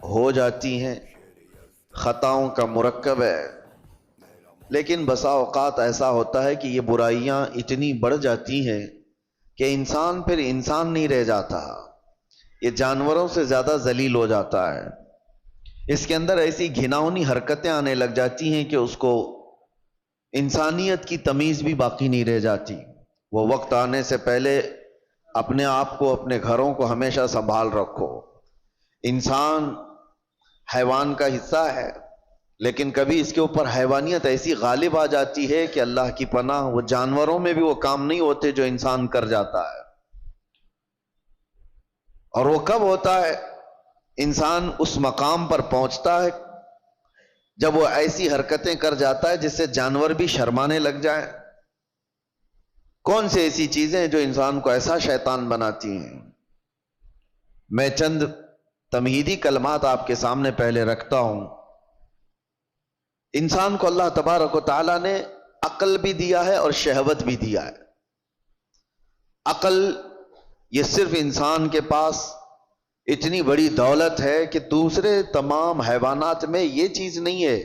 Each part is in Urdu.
ہو جاتی ہیں، خطاؤں کا مرکب ہے، لیکن بسا اوقات ایسا ہوتا ہے کہ یہ برائیاں اتنی بڑھ جاتی ہیں کہ انسان پھر انسان نہیں رہ جاتا، یہ جانوروں سے زیادہ ذلیل ہو جاتا ہے۔ اس کے اندر ایسی گھناؤنی حرکتیں آنے لگ جاتی ہیں کہ اس کو انسانیت کی تمیز بھی باقی نہیں رہ جاتی۔ وہ وقت آنے سے پہلے اپنے آپ کو، اپنے گھروں کو ہمیشہ سنبھال رکھو۔ انسان حیوان کا حصہ ہے، لیکن کبھی اس کے اوپر حیوانیت ایسی غالب آ جاتی ہے کہ اللہ کی پناہ، وہ جانوروں میں بھی وہ کام نہیں ہوتے جو انسان کر جاتا ہے۔ اور وہ کب ہوتا ہے؟ انسان اس مقام پر پہنچتا ہے جب وہ ایسی حرکتیں کر جاتا ہے جس سے جانور بھی شرمانے لگ جائیں۔ کون سی ایسی چیزیں ہیں جو انسان کو ایسا شیطان بناتی ہیں؟ میں چند تمہیدی کلمات آپ کے سامنے پہلے رکھتا ہوں۔ انسان کو اللہ تبارک و تعالیٰ نے عقل بھی دیا ہے اور شہوت بھی دیا ہے۔ عقل یہ صرف انسان کے پاس اتنی بڑی دولت ہے کہ دوسرے تمام حیوانات میں یہ چیز نہیں ہے۔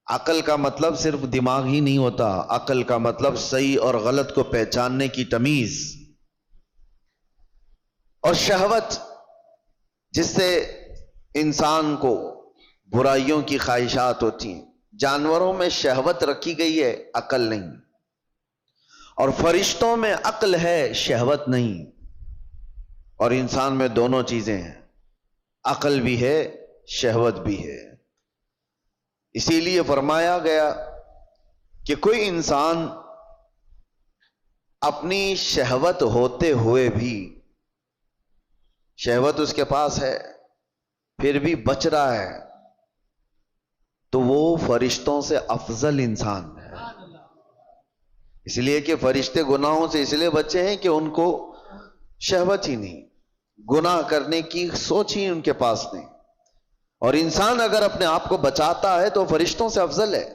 عقل کا مطلب صرف دماغ ہی نہیں ہوتا، عقل کا مطلب صحیح اور غلط کو پہچاننے کی تمیز، اور شہوت جس سے انسان کو برائیوں کی خواہشات ہوتی ہیں۔ جانوروں میں شہوت رکھی گئی ہے، عقل نہیں، اور فرشتوں میں عقل ہے، شہوت نہیں، اور انسان میں دونوں چیزیں ہیں، عقل بھی ہے، شہوت بھی ہے۔ اسی لیے فرمایا گیا کہ کوئی انسان اپنی شہوت ہوتے ہوئے بھی، شہوت اس کے پاس ہے پھر بھی بچ رہا ہے، تو وہ فرشتوں سے افضل انسان ہے۔ اس لیے کہ فرشتے گناہوں سے اس لیے بچے ہیں کہ ان کو شہوت ہی نہیں، گناہ کرنے کی سوچ ہی ان کے پاس نہیں، اور انسان اگر اپنے آپ کو بچاتا ہے تو فرشتوں سے افضل ہے۔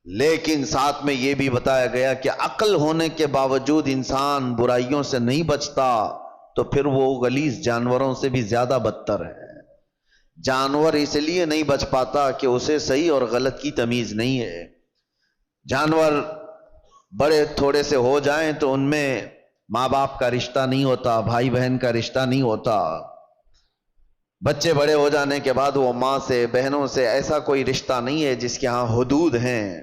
لیکن ساتھ میں یہ بھی بتایا گیا کہ عقل ہونے کے باوجود انسان برائیوں سے نہیں بچتا تو پھر وہ غلیظ جانوروں سے بھی زیادہ بدتر ہے۔ جانور اس لیے نہیں بچ پاتا کہ اسے صحیح اور غلط کی تمیز نہیں ہے۔ جانور بڑے تھوڑے سے ہو جائیں تو ان میں ماں باپ کا رشتہ نہیں ہوتا، بھائی بہن کا رشتہ نہیں ہوتا۔ بچے بڑے ہو جانے کے بعد وہ ماں سے، بہنوں سے ایسا کوئی رشتہ نہیں ہے جس کے ہاں حدود ہیں۔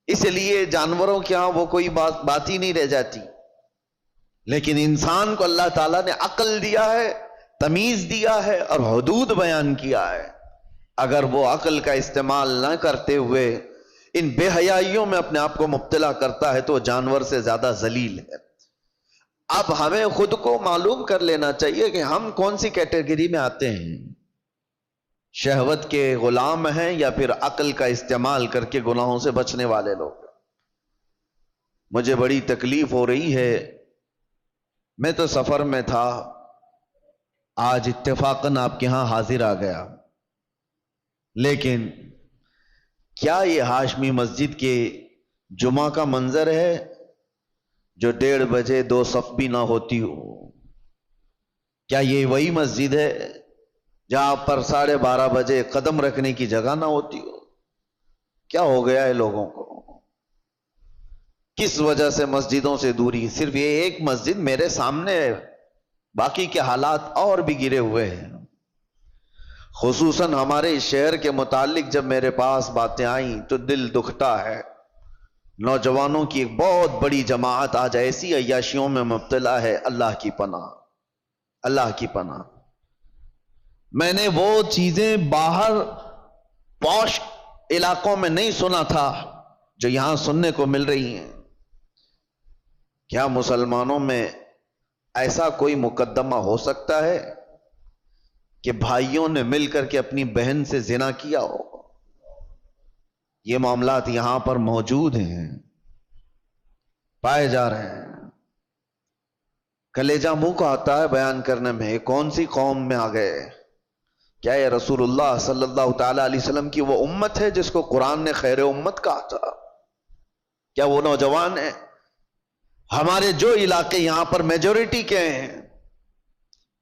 اس لیے جانوروں کے ہاں وہ کوئی بات ہی نہیں رہ جاتی۔ لیکن انسان کو اللہ تعالیٰ نے عقل دیا ہے، تمیز دیا ہے اور حدود بیان کیا ہے۔ اگر وہ عقل کا استعمال نہ کرتے ہوئے ان بے حیائیوں میں اپنے آپ کو مبتلا کرتا ہے تو جانور سے زیادہ ذلیل ہے۔ اب ہمیں خود کو معلوم کر لینا چاہیے کہ ہم کون سی کیٹیگری میں آتے ہیں، شہوت کے غلام ہیں یا پھر عقل کا استعمال کر کے گناہوں سے بچنے والے لوگ۔ مجھے بڑی تکلیف ہو رہی ہے، میں تو سفر میں تھا، آج اتفاقاً آپ کے ہاں حاضر آ گیا، لیکن کیا یہ ہاشمی مسجد کے جمعہ کا منظر ہے جو 1:30 بجے 2 صف بھی نہ ہوتی ہو؟ کیا یہ وہی مسجد ہے جہاں پر 12:30 بجے قدم رکھنے کی جگہ نہ ہوتی ہو؟ کیا ہو گیا ہے لوگوں کو؟ کس وجہ سے مسجدوں سے دوری؟ صرف یہ ایک مسجد میرے سامنے ہے، باقی کے حالات اور بھی گرے ہوئے ہیں۔ خصوصاً ہمارے اس شہر کے متعلق جب میرے پاس باتیں آئیں تو دل دکھتا ہے۔ نوجوانوں کی ایک بہت بڑی جماعت آج ایسی عیاشیوں میں مبتلا ہے، اللہ کی پناہ، اللہ کی پناہ۔ میں نے وہ چیزیں باہر پوش علاقوں میں نہیں سنا تھا جو یہاں سننے کو مل رہی ہیں۔ کیا مسلمانوں میں ایسا کوئی مقدمہ ہو سکتا ہے کہ بھائیوں نے مل کر کے اپنی بہن سے زنا کیا ہو؟ یہ معاملات یہاں پر موجود ہیں، پائے جا رہے ہیں۔ کلیجہ منہ کو آتا ہے بیان کرنے میں، یہ کون سی قوم میں آ گئے؟ کیا یہ رسول اللہ صلی اللہ تعالی علیہ وسلم کی وہ امت ہے جس کو قرآن نے خیر امت کہا تھا؟ کیا وہ نوجوان ہیں؟ ہمارے جو علاقے یہاں پر میجورٹی کے ہیں،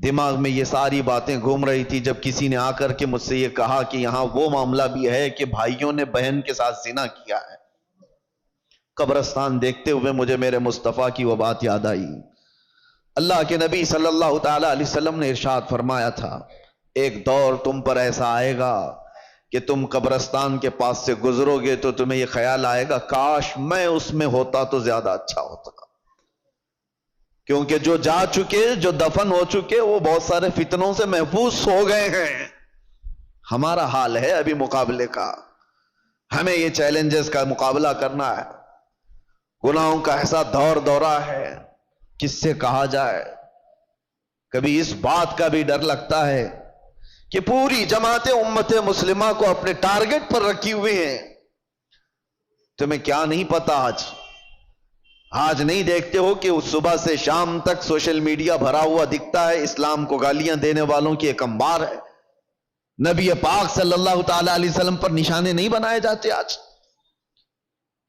دماغ میں یہ ساری باتیں گھوم رہی تھی جب کسی نے آ کر کے مجھ سے یہ کہا کہ یہاں وہ معاملہ بھی ہے کہ بھائیوں نے بہن کے ساتھ زنا کیا ہے۔ قبرستان دیکھتے ہوئے مجھے میرے مصطفیٰ کی وہ بات یاد آئی۔ اللہ کے نبی صلی اللہ تعالی علیہ وسلم نے ارشاد فرمایا تھا، ایک دور تم پر ایسا آئے گا کہ تم قبرستان کے پاس سے گزرو گے تو تمہیں یہ خیال آئے گا کاش میں اس میں ہوتا تو زیادہ اچھا ہوتا، کیونکہ جو جا چکے، جو دفن ہو چکے، وہ بہت سارے فتنوں سے محفوظ ہو گئے ہیں۔ ہمارا حال ہے ابھی مقابلے کا، ہمیں یہ چیلنجز کا مقابلہ کرنا ہے۔ گناہوں کا ایسا دور دورہ ہے، کس سے کہا جائے۔ کبھی اس بات کا بھی ڈر لگتا ہے کہ پوری جماعت امت مسلمہ کو اپنے ٹارگٹ پر رکھی ہوئی ہیں۔ تمہیں کیا نہیں پتا، آج نہیں دیکھتے ہو کہ اس صبح سے شام تک سوشل میڈیا بھرا ہوا دکھتا ہے، اسلام کو گالیاں دینے والوں کی ایک انبار ہے۔ نبی پاک صلی اللہ تعالی علیہ وسلم پر نشانے نہیں بنائے جاتے۔ آج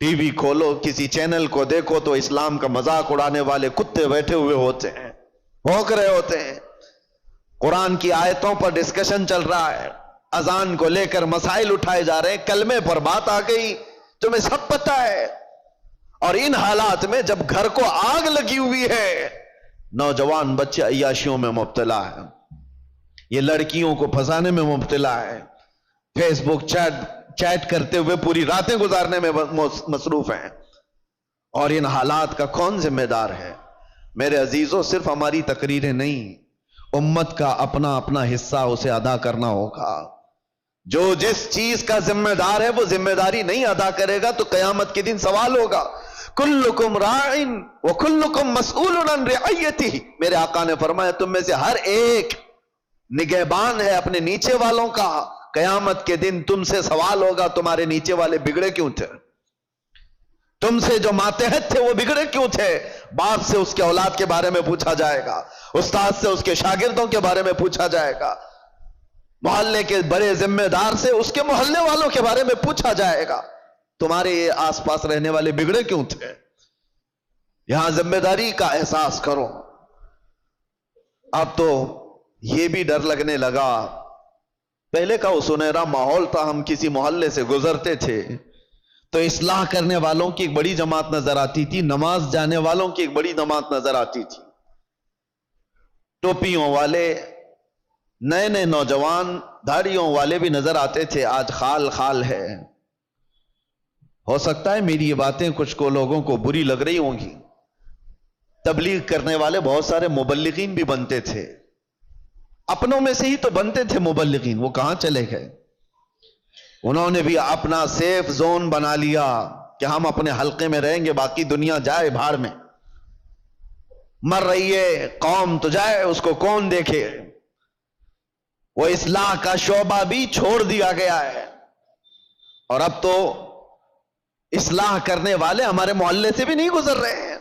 ٹی وی کھولو، کسی چینل کو دیکھو تو اسلام کا مذاق اڑانے والے کتے بیٹھے ہوئے ہوتے ہیں، بھونک رہے ہوتے ہیں۔ قرآن کی آیتوں پر ڈسکشن چل رہا ہے، اذان کو لے کر مسائل اٹھائے جا رہے ہیں، کلمے پر بات آ گئی، تمہیں سب پتہ ہے۔ اور ان حالات میں جب گھر کو آگ لگی ہوئی ہے، نوجوان بچے عیاشیوں میں مبتلا ہے، یہ لڑکیوں کو پھنسانے میں مبتلا ہے، فیس بک چیٹ کرتے ہوئے پوری راتیں گزارنے میں مصروف ہیں۔ اور ان حالات کا کون ذمہ دار ہے؟ میرے عزیزوں، صرف ہماری تقریریں نہیں، امت کا اپنا اپنا حصہ اسے ادا کرنا ہوگا۔ جو جس چیز کا ذمہ دار ہے وہ ذمہ داری نہیں ادا کرے گا تو قیامت کے دن سوال ہوگا، کلکم راعٍ وکلکم مسئول عن رعیتہ۔ میرے آقا نے فرمایا تم میں سے ہر ایک نگہبان ہے اپنے نیچے والوں کا، قیامت کے دن تم سے سوال ہوگا تمہارے نیچے والے بگڑے کیوں تھے، تم سے جو ماتحت تھے وہ بگڑے کیوں تھے۔ باپ سے اس کے اولاد کے بارے میں پوچھا جائے گا، استاد سے اس کے شاگردوں کے بارے میں پوچھا جائے گا، محلے کے بڑے ذمہ دار سے اس کے محلے والوں کے بارے میں پوچھا جائے گا، تمہارے آس پاس رہنے والے بگڑے کیوں تھے۔ یہاں ذمہ داری کا احساس کرو۔ اب تو یہ بھی ڈر لگنے لگا، پہلے کا وہ سنہرا ماحول تھا، ہم کسی محلے سے گزرتے تھے تو اصلاح کرنے والوں کی ایک بڑی جماعت نظر آتی تھی، نماز جانے والوں کی ایک بڑی جماعت نظر آتی تھی، ٹوپیوں والے، نئے نئے نوجوان داڑھیوں والے بھی نظر آتے تھے۔ آج خال خال ہے۔ ہو سکتا ہے میری یہ باتیں کچھ کو لوگوں کو بری لگ رہی ہوں گی، تبلیغ کرنے والے بہت سارے مبلغین بھی بنتے تھے، اپنوں میں سے ہی تو بنتے تھے مبلغین، وہ کہاں چلے گئے؟ انہوں نے بھی اپنا سیف زون بنا لیا کہ ہم اپنے حلقے میں رہیں گے، باقی دنیا جائے بھاڑ میں، مر رہی ہے قوم تو جائے، اس کو کون دیکھے۔ وہ اصلاح کا شعبہ بھی چھوڑ دیا گیا ہے، اور اب تو اصلاح کرنے والے ہمارے محلے سے بھی نہیں گزر رہے ہیں۔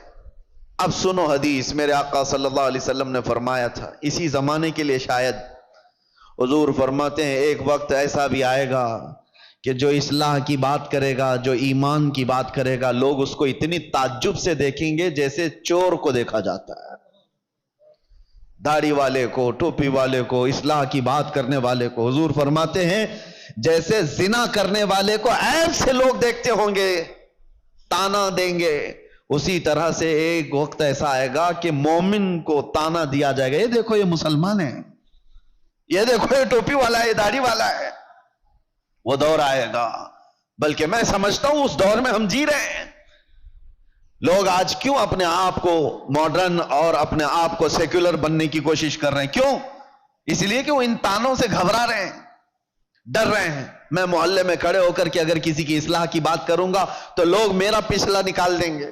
اب سنو حدیث، میرے آقا صلی اللہ علیہ وسلم نے فرمایا تھا، اسی زمانے کے لیے شاید، حضور فرماتے ہیں ایک وقت ایسا بھی آئے گا کہ جو اصلاح کی بات کرے گا، جو ایمان کی بات کرے گا، لوگ اس کو اتنی تعجب سے دیکھیں گے جیسے چور کو دیکھا جاتا ہے۔ داڑھی والے کو، ٹوپی والے کو، اصلاح کی بات کرنے والے کو، حضور فرماتے ہیں جیسے زنا کرنے والے کو عیب سے لوگ دیکھتے ہوں گے، تانا دیں گے، اسی طرح سے ایک وقت ایسا آئے گا کہ مومن کو تانا دیا جائے گا، یہ دیکھو یہ مسلمان ہے، یہ دیکھو یہ ٹوپی والا ہے، یہ داڑھی والا ہے۔ وہ دور آئے گا، بلکہ میں سمجھتا ہوں اس دور میں ہم جی رہے ہیں۔ لوگ آج کیوں اپنے آپ کو ماڈرن اور اپنے آپ کو سیکولر بننے کی کوشش کر رہے ہیں؟ کیوں؟ اس لیے کہ وہ ان تانوں سے گھبرا رہے ہیں، ڈر رہے ہیں۔ میں محلے میں کھڑے ہو کر کے اگر کسی کی اصلاح کی بات کروں گا تو لوگ میرا پچھلا نکال دیں گے،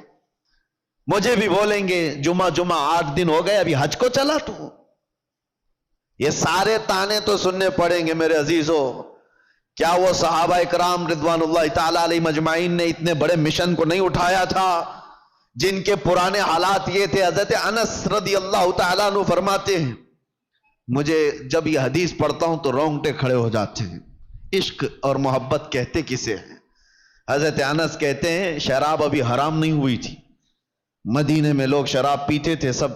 مجھے بھی بولیں گے جمعہ 8 دن ہو گئے ابھی حج کو چلا تو۔ یہ سارے تانے تو سننے پڑیں گے میرے عزیزوں۔ کیا وہ صحابہ اکرام رضوان اللہ تعالی علیہ مجمعین نے اتنے بڑے مشن کو نہیں اٹھایا تھا جن کے پرانے حالات یہ تھے؟ حضرت انس رضی اللہ تعالیٰ عنہ فرماتے ہیں مجھے جب یہ حدیث پڑھتا ہوں تو رونگٹے کھڑے ہو جاتے ہیں۔ عشق اور محبت کہتے کسے ہیں؟ حضرت انس کہتے ہیں شراب ابھی حرام نہیں ہوئی تھی، مدینے میں لوگ شراب پیتے تھے، سب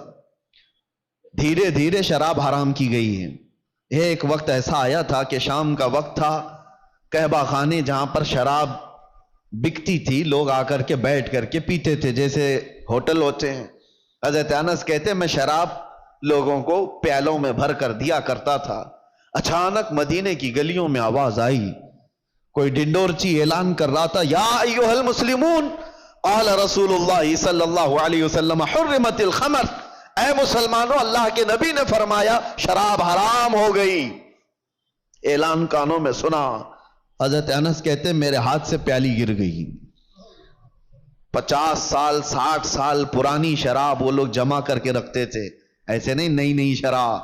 دھیرے دھیرے شراب حرام کی گئی ہے. ایک وقت ایسا آیا تھا کہ شام کا وقت تھا، قہبہ خانے جہاں پر شراب بکتی تھی لوگ آ کر کے بیٹھ کر کے پیتے تھے جیسے ہوٹل ہوتے ہیں. حضرت انس کہتے ہیں میں شراب لوگوں کو پیالوں میں بھر کر دیا کرتا تھا. اچانک مدینے کی گلیوں میں آواز آئی، کوئی ڈنڈورچی اعلان کر رہا تھا، یا ایھا المسلمون قال رسول اللہ صلی اللہ علیہ وسلم حرمت الخمر، اے مسلمانوں اللہ کے نبی نے فرمایا شراب حرام ہو گئی. اعلان کانوں میں سنا. حضرت انس کہتے ہیں میرے ہاتھ سے پیالی گر گئی. 50 سال 60 سال پرانی شراب وہ لوگ جمع کر کے رکھتے تھے، ایسے نہیں نئی نئی شراب.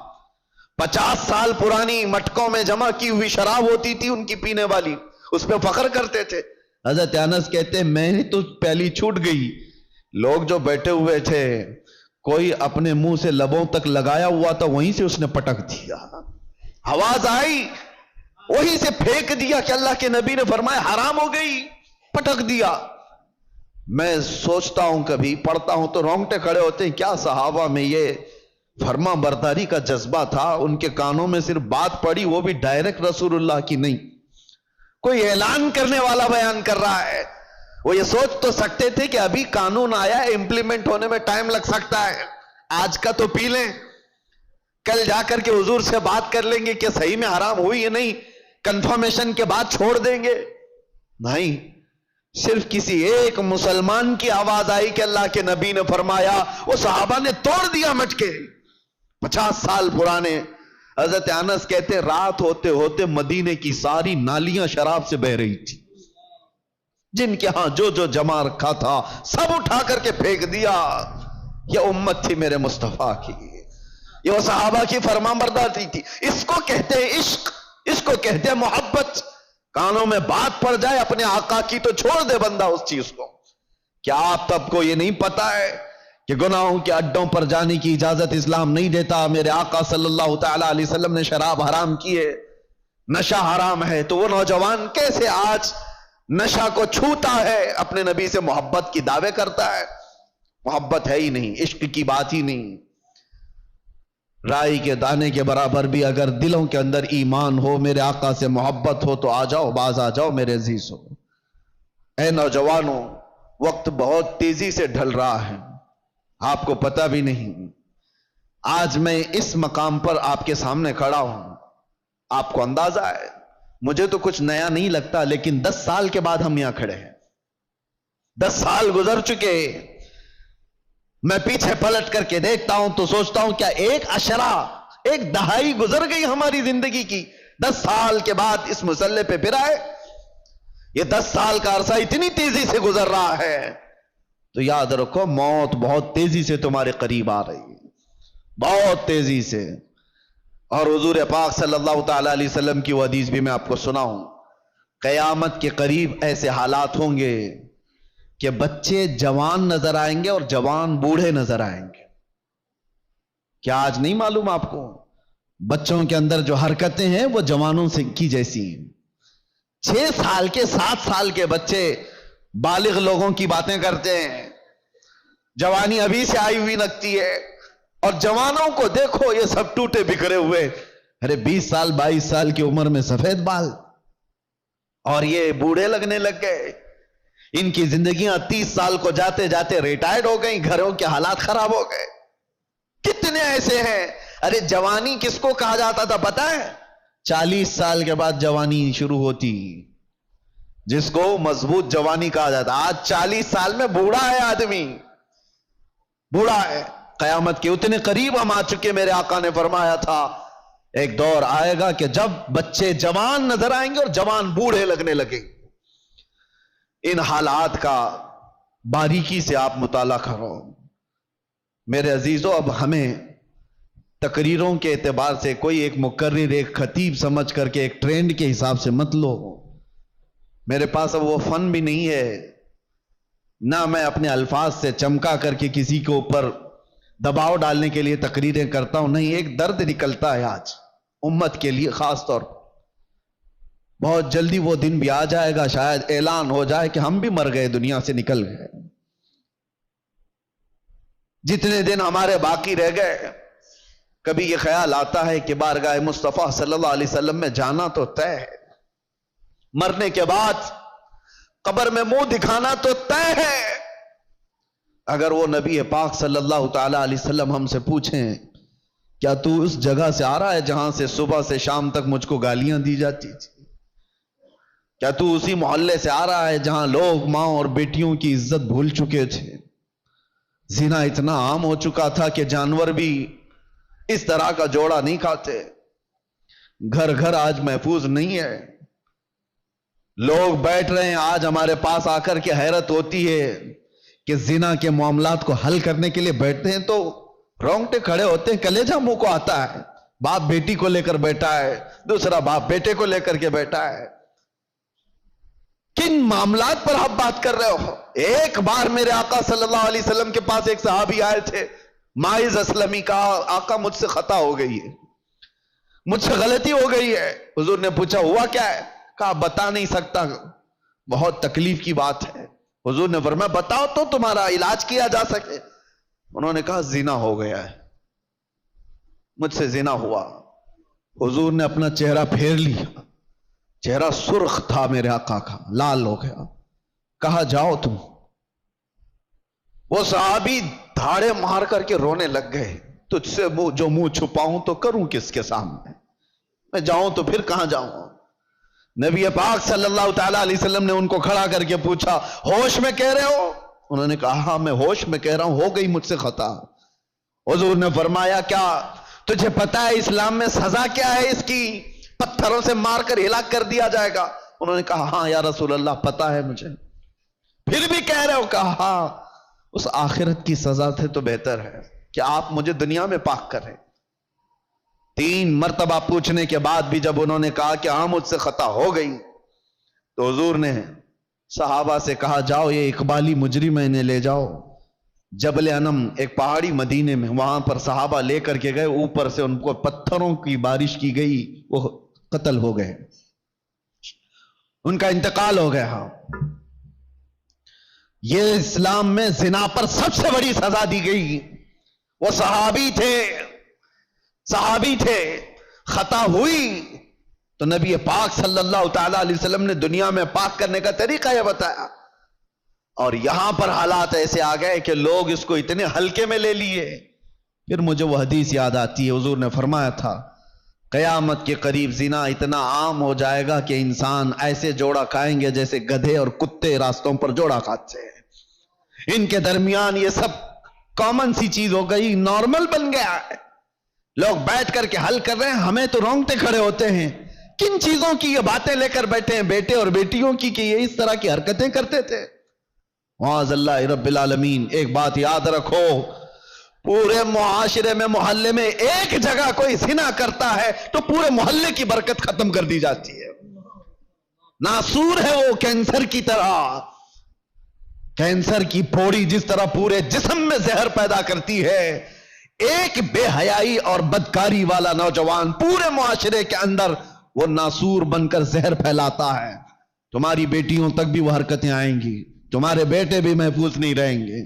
50 سال پرانی مٹکوں میں جمع کی ہوئی شراب ہوتی تھی ان کی پینے والی، اس پہ فخر کرتے تھے. حضرت انس کہتے ہیں میں نے تو پیالی چھوٹ گئی. لوگ جو بیٹھے ہوئے تھے کوئی اپنے منہ سے لبوں تک لگایا ہوا تھا وہیں سے اس نے پٹک دیا. آواز آئی وہیں سے پھینک دیا کہ اللہ کے نبی نے فرمایا حرام ہو گئی، پٹک دیا. میں سوچتا ہوں کبھی پڑھتا ہوں تو رونگٹے کھڑے ہوتے ہیں، کیا صحابہ میں یہ فرما برداری کا جذبہ تھا. ان کے کانوں میں صرف بات پڑی، وہ بھی ڈائریکٹ رسول اللہ کی نہیں، کوئی اعلان کرنے والا بیان کر رہا ہے. وہ یہ سوچ تو سکتے تھے کہ ابھی قانون آیا ہے، امپلیمنٹ ہونے میں ٹائم لگ سکتا ہے، آج کا تو پی لیں، کل جا کر کے حضور سے بات کر لیں گے کہ صحیح میں حرام ہوئی یا نہیں، کنفرمیشن کے بعد چھوڑ دیں گے. نہیں، صرف کسی ایک مسلمان کی آواز آئی کہ اللہ کے نبی نے فرمایا، وہ صحابہ نے توڑ دیا مٹکے. 50 سال پرانے. حضرت انس کہتے رات ہوتے ہوتے مدینے کی ساری نالیاں شراب سے بہ رہی تھی. جن کے ہاں جو جو جمع رکھا تھا سب اٹھا کر کے پھینک دیا. یہ امت تھی میرے مصطفیٰ کی، یہ وہ صحابہ کی فرمانبرداری تھی. اس کو کہتے ہیں عشق، اس کو کہتے ہیں محبت. کانوں میں بات پڑ جائے اپنے آقا کی تو چھوڑ دے بندہ اس چیز کو. کیا آپ تب کو یہ نہیں پتا ہے کہ گناہوں کے اڈوں پر جانے کی اجازت اسلام نہیں دیتا؟ میرے آقا صلی اللہ تعالی علیہ وسلم نے شراب حرام کی ہے، نشہ حرام ہے. تو وہ نوجوان کیسے آج نشہ کو چھوتا ہے، اپنے نبی سے محبت کی دعوے کرتا ہے؟ محبت ہے ہی نہیں، عشق کی بات ہی نہیں. رائی کے دانے کے برابر بھی اگر دلوں کے اندر ایمان ہو، میرے آقا سے محبت ہو تو آ جاؤ، باز آ جاؤ میرے عزیز ہو. اے نوجوانوں، وقت بہت تیزی سے ڈھل رہا ہے، آپ کو پتہ بھی نہیں. آج میں اس مقام پر آپ کے سامنے کھڑا ہوں، آپ کو اندازہ ہے مجھے تو کچھ نیا نہیں لگتا، لیکن 10 سال کے بعد ہم یہاں کھڑے ہیں. 10 سال گزر چکے. میں پیچھے پلٹ کر کے دیکھتا ہوں تو سوچتا ہوں کیا ایک عشرہ، ایک دہائی گزر گئی ہماری زندگی کی. 10 سال کے بعد اس مسئلے پہ پھر آئے. یہ 10 سال کا عرصہ اتنی تیزی سے گزر رہا ہے تو یاد رکھو موت بہت تیزی سے تمہارے قریب آ رہی ہے، بہت تیزی سے. اور حضور پاک صلی اللہ تعالی علیہ وسلم کی وہ حدیث بھی میں آپ کو سناؤں. قیامت کے قریب ایسے حالات ہوں گے کہ بچے جوان نظر آئیں گے اور جوان بوڑھے نظر آئیں گے. کیا آج نہیں معلوم آپ کو؟ بچوں کے اندر جو حرکتیں ہیں وہ جوانوں سے کی جیسی ہیں. 6 سال کے 7 سال کے بچے بالغ لوگوں کی باتیں کرتے ہیں، جوانی ابھی سے آئی ہوئی لگتی ہے. اور جوانوں کو دیکھو یہ سب ٹوٹے بکھرے ہوئے. ارے 20 سال 22 سال کی عمر میں سفید بال، اور یہ بوڑھے لگنے لگ گئے. ان کی زندگیاں 30 سال کو جاتے جاتے ریٹائرڈ ہو گئیں، گھروں کے حالات خراب ہو گئے. کتنے ایسے ہیں. ارے جوانی کس کو کہا جاتا تھا پتہ ہے؟ 40 سال کے بعد جوانی شروع ہوتی، جس کو مضبوط جوانی کہا جاتا. آج 40 سال میں بوڑھا ہے آدمی، بوڑھا ہے. قیامت کے اتنے قریب ہم آ چکے. میرے آقا نے فرمایا تھا ایک دور آئے گا کہ جب بچے جوان نظر آئیں گے اور جوان بوڑھے لگنے لگیں. ان حالات کا باریکی سے آپ مطالعہ کرو میرے عزیزو. اب ہمیں تقریروں کے اعتبار سے کوئی ایک مقرر، ایک خطیب سمجھ کر کے ایک ٹرینڈ کے حساب سے مت لو. میرے پاس اب وہ فن بھی نہیں ہے، نہ میں اپنے الفاظ سے چمکا کر کے کسی کے اوپر دباؤ ڈالنے کے لیے تقریریں کرتا ہوں. نہیں، ایک درد نکلتا ہے آج امت کے لیے خاص طور پر. بہت جلدی وہ دن بھی آ جائے گا، شاید اعلان ہو جائے کہ ہم بھی مر گئے، دنیا سے نکل گئے. جتنے دن ہمارے باقی رہ گئے کبھی یہ خیال آتا ہے کہ بارگاہ مصطفیٰ صلی اللہ علیہ وسلم میں جانا تو طے ہے، مرنے کے بعد قبر میں منہ دکھانا تو طے ہے۔ اگر وہ نبی پاک صلی اللہ تعالی علیہ وسلم ہم سے پوچھیں کیا تو اس جگہ سے آ رہا ہے جہاں سے صبح سے شام تک مجھ کو گالیاں دی جاتی تھی؟ کیا تو اسی محلے سے آ رہا ہے جہاں لوگ ماں اور بیٹیوں کی عزت بھول چکے تھے؟ زنا اتنا عام ہو چکا تھا کہ جانور بھی اس طرح کا جوڑا نہیں کھاتے۔ گھر گھر آج محفوظ نہیں ہے، لوگ بیٹھ رہے ہیں آج ہمارے پاس آ کر کے حیرت ہوتی ہے کہ زنا کے معاملات کو حل کرنے کے لیے بیٹھتے ہیں تو رونگٹے کھڑے ہوتے ہیں، کلیجہ منہ کو آتا ہے۔ باپ بیٹی کو لے کر بیٹھا ہے، دوسرا باپ بیٹے کو لے کر کے بیٹھا ہے۔ کن معاملات پر آپ بات کر رہے ہو؟ ایک بار میرے آقا صلی اللہ علیہ وسلم کے پاس ایک صحابی آئے تھے، ماعز اسلمی، کہا آقا مجھ سے خطا ہو گئی ہے، مجھ سے غلطی ہو گئی ہے۔ حضور نے پوچھا ہوا کیا ہے؟ کہا بتا نہیں سکتا، بہت تکلیف کی بات ہے۔ حضور نے فرمایا بتاؤ تو تمہارا علاج کیا جا سکے۔ انہوں نے کہا زنا ہو گیا ہے، مجھ سے زنا ہوا۔ حضور نے اپنا چہرہ پھیر لیا، چہرہ سرخ تھا میرے آقا کا، لال ہو گیا۔ کہا جاؤ تم۔ وہ صحابی دھاڑے مار کر کے رونے لگ گئے، تجھ سے جو منہ چھپاؤں تو کروں کس کے سامنے؟ میں جاؤں تو پھر کہاں جاؤں؟ نبی پاک صلی اللہ تعالی علیہ وسلم نے ان کو کھڑا کر کے پوچھا ہوش میں کہہ رہے ہو؟ انہوں نے کہا ہاں میں ہوش میں کہہ رہا ہوں، ہو گئی مجھ سے خطا۔ حضور نے فرمایا کیا تجھے پتا ہے اسلام میں سزا کیا ہے اس کی؟ پتھروں سے مار کر ہلاک کر دیا جائے گا۔ انہوں نے کہا ہاں یا رسول اللہ پتا ہے مجھے۔ پھر بھی کہہ رہے ہو؟ کہا ہاں، اس آخرت کی سزا سے تو بہتر ہے کہ آپ مجھے دنیا میں پاک کریں۔ 3 مرتبہ پوچھنے کے بعد بھی جب انہوں نے کہا کہ ہاں مجھ سے خطا ہو گئی، تو حضور نے صحابہ سے کہا جاؤ یہ اقبالی مجرم ہے، انہیں لے جاؤ جبل انم، ایک پہاڑی مدینے میں، وہاں پر صحابہ لے کر کے گئے، اوپر سے ان کو پتھروں کی بارش کی گئی، وہ قتل ہو گئے، ان کا انتقال ہو گیا۔ یہ اسلام میں زنا پر سب سے بڑی سزا دی گئی۔ وہ صحابی تھے، خطا ہوئی تو نبی پاک صلی اللہ تعالی علیہ وسلم نے دنیا میں پاک کرنے کا طریقہ یہ بتایا، اور یہاں پر حالات ایسے آ گئے کہ لوگ اس کو اتنے ہلکے میں لے لیے۔ پھر مجھے وہ حدیث یاد آتی ہے، حضور نے فرمایا تھا قیامت کے قریب زنا اتنا عام ہو جائے گا کہ انسان ایسے جوڑا کھائیں گے جیسے گدھے اور کتے راستوں پر جوڑا کھاتے ہیں۔ ان کے درمیان یہ سب کامن سی چیز ہو گئی، نارمل بن گیا ہے، لوگ بیٹھ کر کے حل کر رہے ہیں، ہمیں تو رونگٹے کھڑے ہوتے ہیں۔ کن چیزوں کی یہ باتیں لے کر بیٹھے ہیں بیٹے اور بیٹیوں کی کہ یہ اس طرح کی حرکتیں کرتے تھے؟ معاذ اللہ رب العالمین۔ ایک بات یاد رکھو، پورے معاشرے میں، محلے میں ایک جگہ کوئی زنا کرتا ہے تو پورے محلے کی برکت ختم کر دی جاتی ہے۔ ناسور ہے وہ کینسر کی طرح، کینسر کی پھوڑی جس طرح پورے جسم میں زہر پیدا کرتی ہے، ایک بے حیائی اور بدکاری والا نوجوان پورے معاشرے کے اندر وہ ناسور بن کر زہر پھیلاتا ہے۔ تمہاری بیٹیوں تک بھی وہ حرکتیں آئیں گی، تمہارے بیٹے بھی محفوظ نہیں رہیں گے۔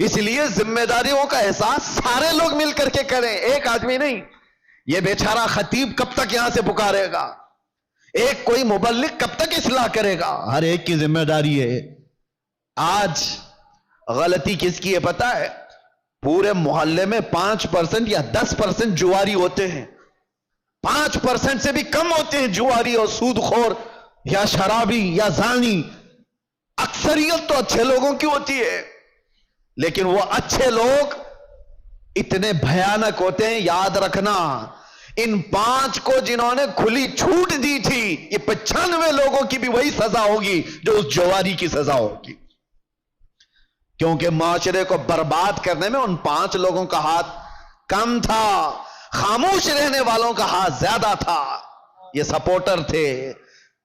اس لیے ذمہ داریوں کا احساس سارے لوگ مل کر کے کریں، ایک آدمی نہیں۔ یہ بیچارہ خطیب کب تک یہاں سے پکارے گا؟ ایک کوئی مبلغ کب تک اصلاح کرے گا؟ ہر ایک کی ذمہ داری ہے۔ آج غلطی کس کی ہے پتا ہے؟ پورے محلے میں 5% یا 10% جواری ہوتے ہیں، 5% سے بھی کم ہوتے ہیں جواری اور سود خور یا شرابی یا زانی۔ اکثریت تو اچھے لوگوں کی ہوتی ہے، لیکن وہ اچھے لوگ اتنے بھیانک ہوتے ہیں، یاد رکھنا ان 5 کو جنہوں نے کھلی چھوٹ دی تھی، یہ 95 لوگوں کی بھی وہی سزا ہوگی جو اس جواری کی سزا ہوگی، کیونکہ معاشرے کو برباد کرنے میں ان 5 لوگوں کا ہاتھ کم تھا، خاموش رہنے والوں کا ہاتھ زیادہ تھا۔ یہ سپورٹر تھے،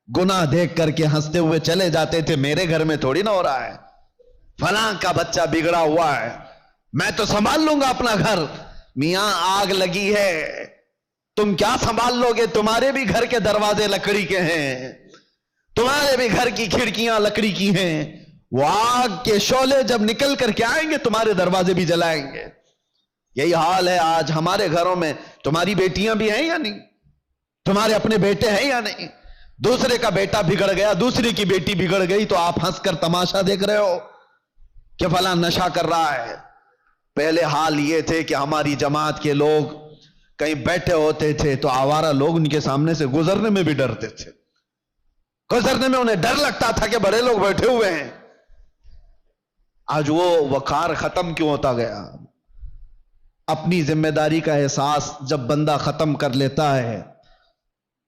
گناہ دیکھ کر کے ہنستے ہوئے چلے جاتے تھے، میرے گھر میں تھوڑی نہ ہو رہا ہے، فلاں کا بچہ بگڑا ہوا ہے، میں تو سنبھال لوں گا اپنا گھر۔ میاں آگ لگی ہے، تم کیا سنبھال لو گے؟ تمہارے بھی گھر کے دروازے لکڑی کے ہیں، تمہارے بھی گھر کی کھڑکیاں لکڑی کی ہیں، وہ آگ کے شعلے جب نکل کر کے آئیں گے تمہارے دروازے بھی جلائیں گے۔ یہی حال ہے آج ہمارے گھروں میں. تمہاری بیٹیاں بھی ہیں یا نہیں؟ تمہارے اپنے بیٹے ہیں یا نہیں؟ دوسرے کا بیٹا بگڑ گیا، دوسرے کی بیٹی بگڑ گئی تو آپ ہنس کر تماشا دیکھ رہے ہو کہ فلاں نشہ کر رہا ہے. پہلے حال یہ تھے کہ ہماری جماعت کے لوگ کہیں بیٹھے ہوتے تھے تو آوارہ لوگ ان کے سامنے سے گزرنے میں بھی ڈرتے تھے. گزرنے میں انہیں ڈر لگتا تھا کہ بڑے لوگ بیٹھے ہوئے ہیں. آج وہ وقار ختم کیوں ہوتا گیا؟ اپنی ذمہ داری کا احساس جب بندہ ختم کر لیتا ہے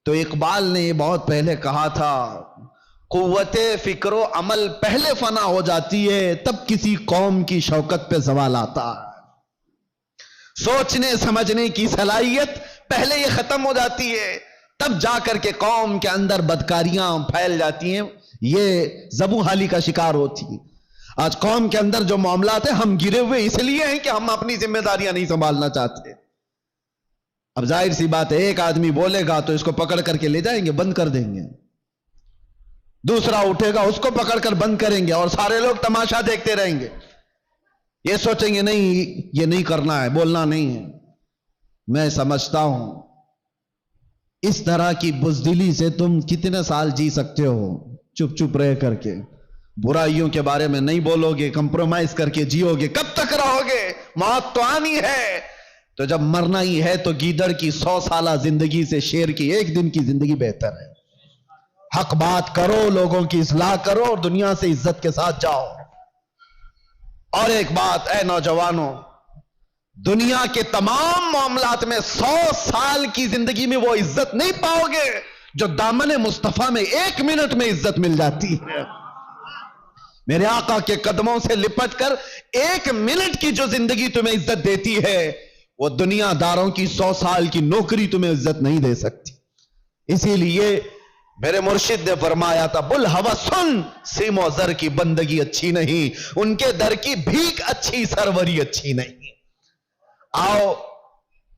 تو اقبال نے یہ بہت پہلے کہا تھا، قوت فکر و عمل پہلے فنا ہو جاتی ہے تب کسی قوم کی شوکت پہ زوال آتا ہے. سوچنے سمجھنے کی صلاحیت پہلے یہ ختم ہو جاتی ہے تب جا کر کے قوم کے اندر بدکاریاں پھیل جاتی ہیں، یہ زبوں حالی کا شکار ہوتی ہے. آج قوم کے اندر جو معاملات ہیں ہم گرے ہوئے اس لیے ہیں کہ ہم اپنی ذمہ داریاں نہیں سنبھالنا چاہتے. اب ظاہر سی بات ہے ایک آدمی بولے گا تو اس کو پکڑ کر کے لے جائیں گے، بند کر دیں گے. دوسرا اٹھے گا اس کو پکڑ کر بند کریں گے اور سارے لوگ تماشا دیکھتے رہیں گے. یہ سوچیں گے نہیں یہ نہیں کرنا ہے، بولنا نہیں ہے. میں سمجھتا ہوں اس طرح کی بزدلی سے تم کتنے سال جی سکتے ہو؟ چپ چپ رہ کر کے برائیوں کے بارے میں نہیں بولو گے، کمپرومائز کر کے جیو گے، کب تک رہو گے؟ موت تو آنی ہے. تو جب مرنا ہی ہے تو گیدڑ کی 100 سالہ زندگی سے شیر کی ایک دن کی زندگی بہتر ہے. حق بات کرو، لوگوں کی اصلاح کرو اور دنیا سے عزت کے ساتھ جاؤ. اور ایک بات اے نوجوانوں، دنیا کے تمام معاملات میں 100 سال کی زندگی میں وہ عزت نہیں پاؤ گے جو دامن مصطفیٰ میں 1 منٹ میں عزت مل جاتی ہے. میرے آقا کے قدموں سے لپٹ کر 1 منٹ کی جو زندگی تمہیں عزت دیتی ہے وہ دنیا داروں کی 100 سال کی نوکری تمہیں عزت نہیں دے سکتی. اسی لیے میرے مرشد نے فرمایا تھا، بل ہوا سن سیم و زر کی بندگی اچھی نہیں، ان کے در کی بھیک اچھی سروری اچھی نہیں. آؤ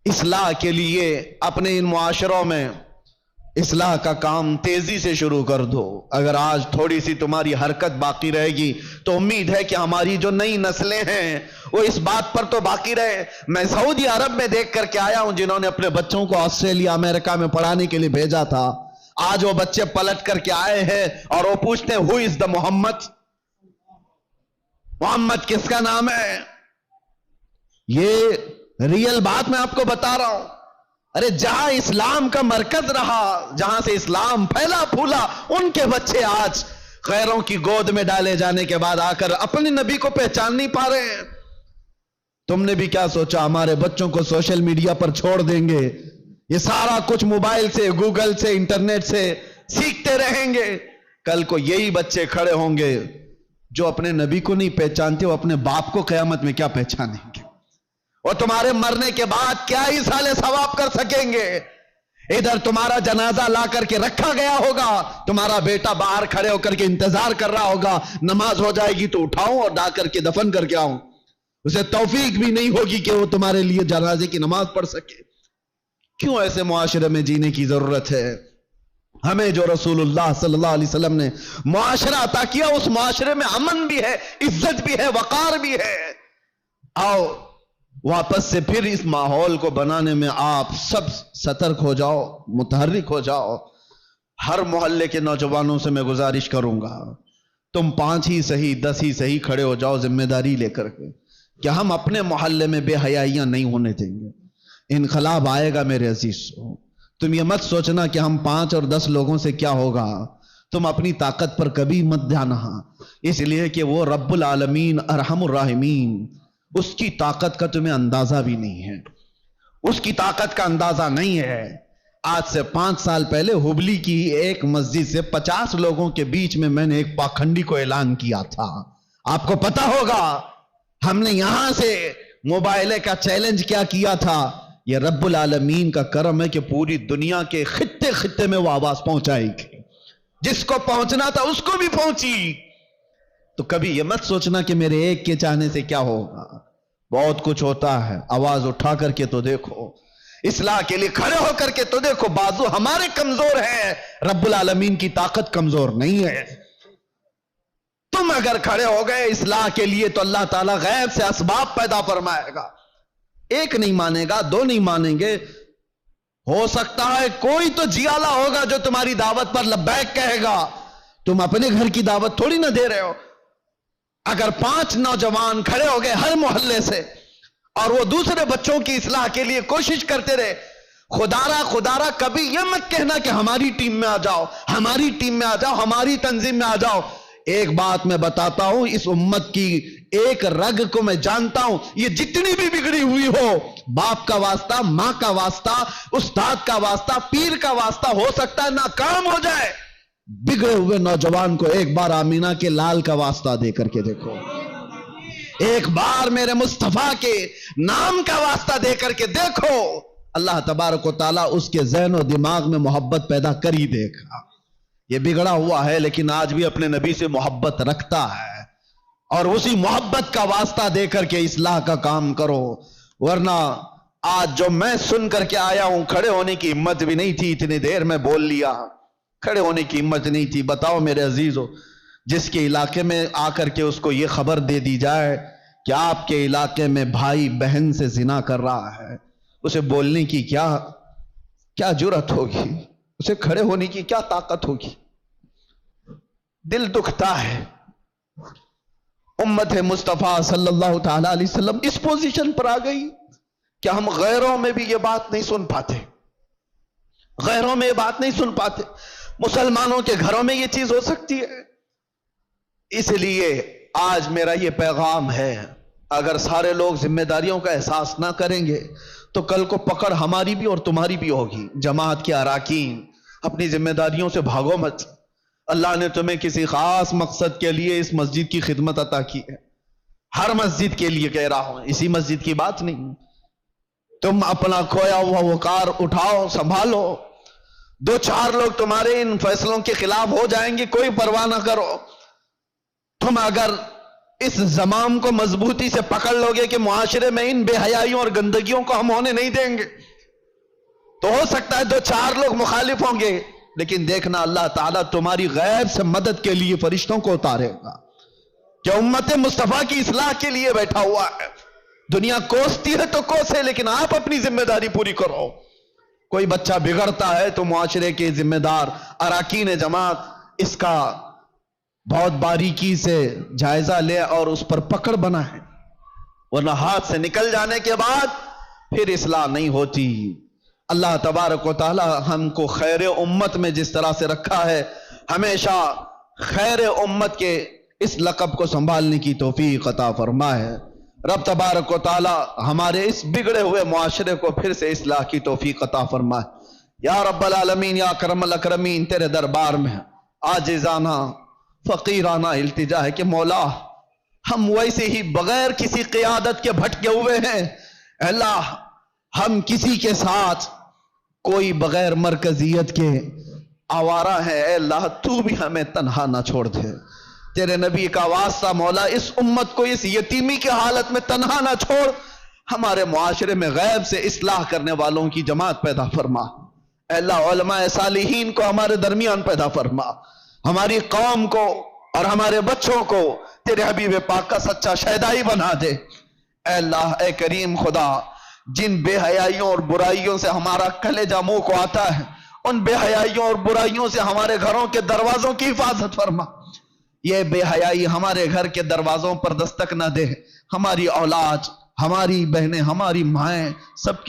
اصلاح کے لیے اپنے ان معاشروں میں اصلاح کا کام تیزی سے شروع کر دو. اگر آج تھوڑی سی تمہاری حرکت باقی رہے گی تو امید ہے کہ ہماری جو نئی نسلیں ہیں وہ اس بات پر تو باقی رہے. میں سعودی عرب میں دیکھ کر کے آیا ہوں جنہوں نے اپنے بچوں کو آسٹریلیا امریکہ میں پڑھانے کے لیے بھیجا تھا. آج وہ بچے پلٹ کر کے آئے ہیں اور وہ پوچھتے ہیں ہو از دا محمد؟ محمد کس کا نام ہے؟ یہ ریئل بات میں آپ کو بتا رہا ہوں. ارے جہاں اسلام کا مرکز رہا، جہاں سے اسلام پھیلا پھولا، ان کے بچے آج غیروں کی گود میں ڈالے جانے کے بعد آ کر اپنے نبی کو پہچان نہیں پا رہے ہیں. تم نے بھی کیا سوچا ہمارے بچوں کو سوشل میڈیا پر چھوڑ دیں گے، یہ سارا کچھ موبائل سے، گوگل سے، انٹرنیٹ سے سیکھتے رہیں گے؟ کل کو یہی بچے کھڑے ہوں گے جو اپنے نبی کو نہیں پہچانتے، وہ اپنے باپ کو قیامت میں کیا پہچانیں گے؟ اور تمہارے مرنے کے بعد کیا ہی سالے ثواب کر سکیں گے؟ ادھر تمہارا جنازہ لا کر کے رکھا گیا ہوگا، تمہارا بیٹا باہر کھڑے ہو کر کے انتظار کر رہا ہوگا، نماز ہو جائے گی تو اٹھاؤں اور ڈا کر کے دفن کر کے آؤں. اسے توفیق بھی نہیں ہوگی کہ وہ تمہارے لیے جنازے کی نماز پڑھ سکے. کیوں ایسے معاشرے میں جینے کی ضرورت ہے؟ ہمیں جو رسول اللہ صلی اللہ علیہ وسلم نے معاشرہ عطا کیا اس معاشرے میں امن بھی ہے، عزت بھی ہے، وقار بھی ہے. آؤ واپس سے پھر اس ماحول کو بنانے میں آپ سب سترک ہو جاؤ، متحرک ہو جاؤ. ہر محلے کے نوجوانوں سے میں گزارش کروں گا تم 5 ہی صحیح 10 ہی صحیح کھڑے ہو جاؤ ذمہ داری لے کر کے کہ ہم اپنے محلے میں بے حیائیاں نہیں ہونے دیں گے. انقلاب آئے گا میرے عزیزو. تم یہ مت سوچنا کہ ہم 5 اور 10 لوگوں سے کیا ہوگا. تم اپنی طاقت پر کبھی مت جانا، اس لیے کہ وہ رب العالمین ارحم الراحمین، اس کی طاقت کا تمہیں اندازہ بھی نہیں ہے، اس کی طاقت کا اندازہ نہیں ہے. آج سے 5 سال پہلے ہبلی کی ایک مسجد سے 50 لوگوں کے بیچ میں نے ایک پاکھنڈی کو اعلان کیا تھا. آپ کو پتا ہوگا ہم نے یہاں سے موبائل کا چیلنج کیا کیا تھا. یہ رب العالمین کا کرم ہے کہ پوری دنیا کے خطے خطے میں وہ آواز پہنچائی گئی، جس کو پہنچنا تھا اس کو بھی پہنچی. تو کبھی یہ مت سوچنا کہ میرے ایک کے چاہنے سے کیا ہوگا. بہت کچھ ہوتا ہے. آواز اٹھا کر کے تو دیکھو، اصلاح کے لیے کھڑے ہو کر کے تو دیکھو. بازو ہمارے کمزور ہیں، رب العالمین کی طاقت کمزور نہیں ہے. تم اگر کھڑے ہو گئے اصلاح کے لیے تو اللہ تعالیٰ غیب سے اسباب پیدا فرمائے گا. ایک نہیں مانے گا، دو نہیں مانیں گے، ہو سکتا ہے کوئی تو جیالا ہوگا جو تمہاری دعوت پر لبیک کہے گا. تم اپنے گھر کی دعوت تھوڑی نہ دے رہے ہو. اگر 5 نوجوان کھڑے ہو گئے ہر محلے سے اور وہ دوسرے بچوں کی اصلاح کے لیے کوشش کرتے رہے، خدارہ کبھی یہ مت کہنا کہ ہماری ٹیم میں آ جاؤ، ہماری ٹیم میں آ جاؤ، ہماری تنظیم میں آ جاؤ. ایک بات میں بتاتا ہوں، اس امت کی ایک رگ کو میں جانتا ہوں، یہ جتنی بھی بگڑی ہوئی ہو، باپ کا واسطہ، ماں کا واسطہ، استاد کا واسطہ، پیر کا واسطہ، ہو سکتا ہے ناکام ہو جائے. بگڑے ہوئے نوجوان کو ایک بار آمینہ کے لال کا واسطہ دے کر کے دیکھو، ایک بار میرے مصطفیٰ کے نام کا واسطہ دے کر کے دیکھو، اللہ تبارک و تعالیٰ اس کے ذہن و دماغ میں محبت پیدا کر ہی دے گا. یہ بگڑا ہوا ہے لیکن آج بھی اپنے نبی سے محبت رکھتا ہے، اور اسی محبت کا واسطہ دے کر کے اصلاح کا کام کرو. ورنہ آج جو میں سن کر کے آیا ہوں، کھڑے ہونے کی ہمت بھی نہیں تھی، اتنی دیر میں بول لیا، کھڑے ہونے کی ہمت نہیں تھی. بتاؤ میرے عزیزو، جس کے علاقے میں آ کر کے اس کو یہ خبر دے دی جائے کہ آپ کے علاقے میں بھائی بہن سے زنا کر رہا ہے، اسے بولنے کی کیا جرأت ہوگی؟ اسے کھڑے ہونے کی کیا طاقت ہوگی؟ دل دکھتا ہے. امت مصطفیٰ صلی اللہ تعالی علیہ وسلم اس پوزیشن پر آ گئی کہ ہم غیروں میں بھی یہ بات نہیں سن پاتے، غیروں میں یہ بات نہیں سن پاتے. مسلمانوں کے گھروں میں یہ چیز ہو سکتی ہے. اس لیے آج میرا یہ پیغام ہے، اگر سارے لوگ ذمہ داریوں کا احساس نہ کریں گے تو کل کو پکڑ ہماری بھی اور تمہاری بھی ہوگی. جماعت کے اراکین، اپنی ذمہ داریوں سے بھاگو مت. اللہ نے تمہیں کسی خاص مقصد کے لیے اس مسجد کی خدمت عطا کی ہے. ہر مسجد کے لیے کہہ رہا ہوں، اسی مسجد کی بات نہیں. تم اپنا کھویا ہوا وقار اٹھاؤ، سنبھالو. 2-4 لوگ تمہارے ان فیصلوں کے خلاف ہو جائیں گے، کوئی پرواہ نہ کرو. تم اگر اس زمام کو مضبوطی سے پکڑ لو گے کہ معاشرے میں ان بے حیائیوں اور گندگیوں کو ہم ہونے نہیں دیں گے، تو ہو سکتا ہے 2-4 لوگ مخالف ہوں گے، لیکن دیکھنا اللہ تعالیٰ تمہاری غیب سے مدد کے لیے فرشتوں کو اتارے گا کہ امت مصطفیٰ کی اصلاح کے لیے بیٹھا ہوا ہے. دنیا کوستی ہے تو کوسے، لیکن آپ اپنی ذمہ داری پوری کرو. کوئی بچہ بگڑتا ہے تو معاشرے کے ذمہ دار اراکین جماعت اس کا بہت باریکی سے جائزہ لے اور اس پر پکڑ بنا ہے، ورنہ ہاتھ سے نکل جانے کے بعد پھر اصلاح نہیں ہوتی. اللہ تبارک و تعالی ہم کو خیر امت میں جس طرح سے رکھا ہے، ہمیشہ خیر امت کے اس لقب کو سنبھالنے کی توفیق عطا فرمائے. رب تبارک و تعالی ہمارے اس بگڑے ہوئے معاشرے کو پھر سے اصلاح کی توفیق عطا فرمائے. یا رب العالمین، یا اکرم الاکرمین، تیرے دربار میں عاجزانہ فقیرانہ التجا ہے کہ مولا ہم ویسے ہی بغیر کسی قیادت کے بھٹکے ہوئے ہیں. اللہ ہم کسی کے ساتھ کوئی بغیر مرکزیت کے آوارہ ہے. اے اللہ تو بھی ہمیں تنہا نہ چھوڑ دے. تیرے نبی کا واسطہ مولا اس امت کو اس یتیمی کی حالت میں تنہا نہ چھوڑ. ہمارے معاشرے میں غیب سے اصلاح کرنے والوں کی جماعت پیدا فرما. اے اللہ علماء صالحین کو ہمارے درمیان پیدا فرما. ہماری قوم کو اور ہمارے بچوں کو تیرے حبیب پاک کا سچا شہدائی بنا دے. اے اللہ اے کریم خدا، جن بے حیائیوں اور برائیوں سے ہمارا کلیجہ منہ کو آتا ہے، ان بے حیائیوں اور برائیوں سے ہمارے گھروں کے دروازوں کی حفاظت فرما. یہ بے حیائی ہمارے گھر کے دروازوں پر دستک نہ دے. ہماری اولاد، ہماری بہنیں، ہماری مائیں سب کی